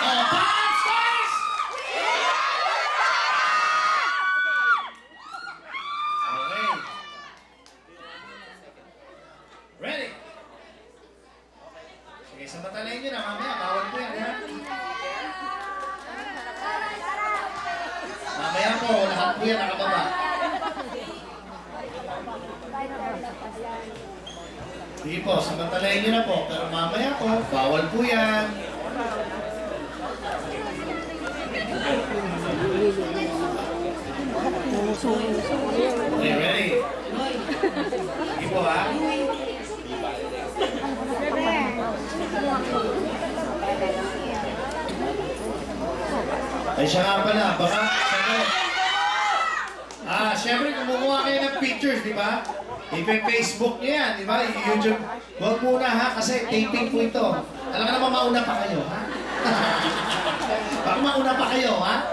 Oh, 5 stars! Okay. Ready? Sige, samatalayin nyo na mamaya. Bawal po yan, ha? Mamaya po, lahat po yan nakababa. Sige po, samantalayin nyo na po. Pero mamaya po, bawal po yan. Okay, ready? Sige po, ha? Ay, siya nga pala. Baka, siyempre, kumukuha kayo ng pictures, di ba? I-Facebook niyo yan, di ba? I-YouTube. Huwag muna, ha? Kasi taping po ito. Alam ka naman, mauna pa kayo, ha? Baka mauna pa kayo, ha?